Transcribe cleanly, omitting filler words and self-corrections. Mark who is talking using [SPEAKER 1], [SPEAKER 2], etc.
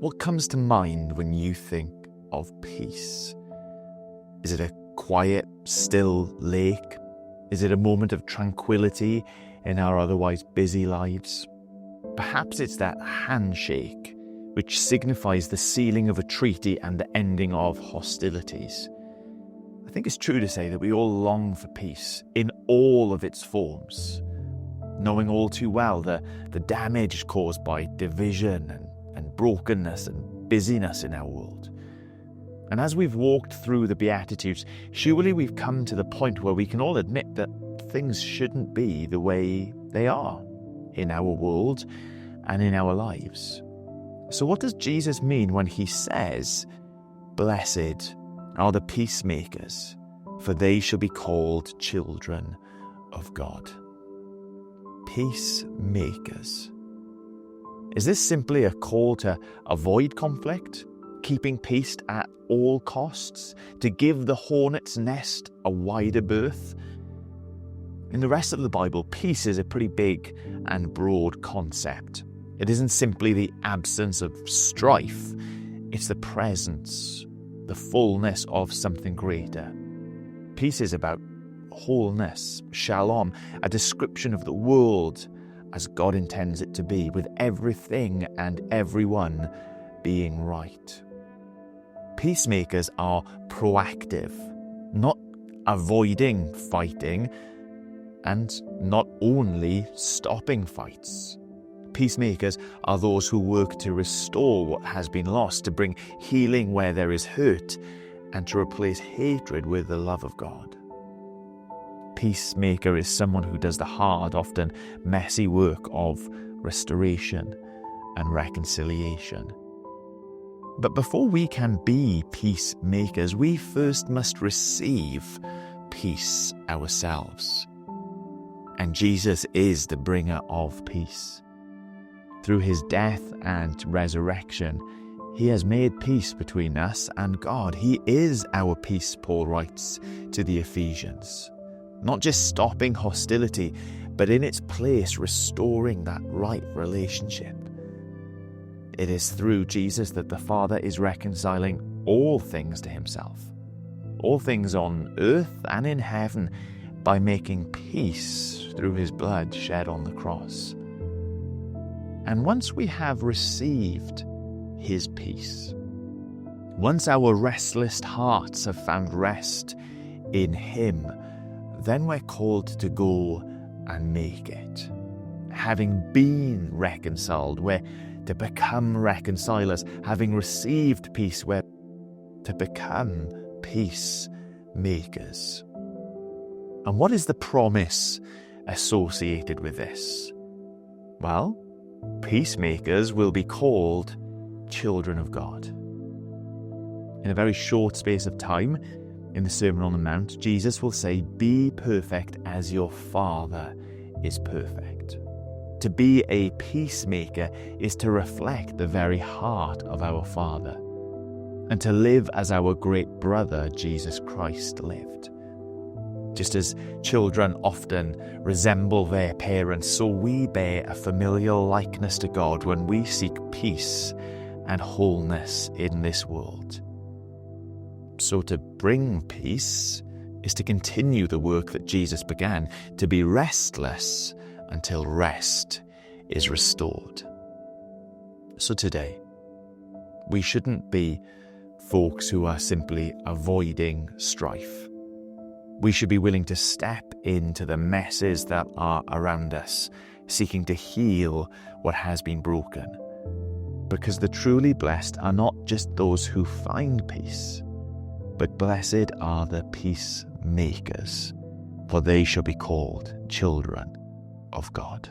[SPEAKER 1] What comes to mind when you think of peace? Is it a quiet, still lake? Is it a moment of tranquility in our otherwise busy lives? Perhaps it's that handshake which signifies the sealing of a treaty and the ending of hostilities. I think it's true to say that we all long for peace in all of its forms, knowing all too well the damage caused by division and brokenness and busyness in our world. And as we've walked through the Beatitudes, surely we've come to the point where we can all admit that things shouldn't be the way they are in our world and in our lives. So what does Jesus mean when he says, "Blessed are the peacemakers, for they shall be called children of God"? Peacemakers. Is this simply a call to avoid conflict, keeping peace at all costs, to give the hornet's nest a wider berth? In the rest of the Bible, peace is a pretty big and broad concept. It isn't simply the absence of strife, it's the presence, the fullness of something greater. Peace is about wholeness, shalom, a description of the world as God intends it to be, with everything and everyone being right. Peacemakers are proactive, not avoiding fighting, and not only stopping fights. Peacemakers are those who work to restore what has been lost, to bring healing where there is hurt, and to replace hatred with the love of God. Peacemaker is someone who does the hard, often messy work of restoration and reconciliation. But before we can be peacemakers, we first must receive peace ourselves. And Jesus is the bringer of peace. Through his death and resurrection, he has made peace between us and God. He is our peace, Paul writes to the Ephesians. Not just stopping hostility, but in its place restoring that right relationship. It is through Jesus that the Father is reconciling all things to himself, all things on earth and in heaven, by making peace through his blood shed on the cross. And once we have received his peace, once our restless hearts have found rest in him, then we're called to go and make it. Having been reconciled, we're to become reconcilers. Having received peace, we're to become peacemakers. And what is the promise associated with this? Well, peacemakers will be called children of God. In a very short space of time, in the Sermon on the Mount, Jesus will say, "Be perfect as your Father is perfect." To be a peacemaker is to reflect the very heart of our Father, and to live as our great brother Jesus Christ lived. Just as children often resemble their parents, so we bear a familial likeness to God when we seek peace and wholeness in this world. So to bring peace is to continue the work that Jesus began, to be restless until rest is restored. So today, we shouldn't be folks who are simply avoiding strife. We should be willing to step into the messes that are around us, seeking to heal what has been broken. Because the truly blessed are not just those who find peace, but blessed are the peacemakers, for they shall be called children of God.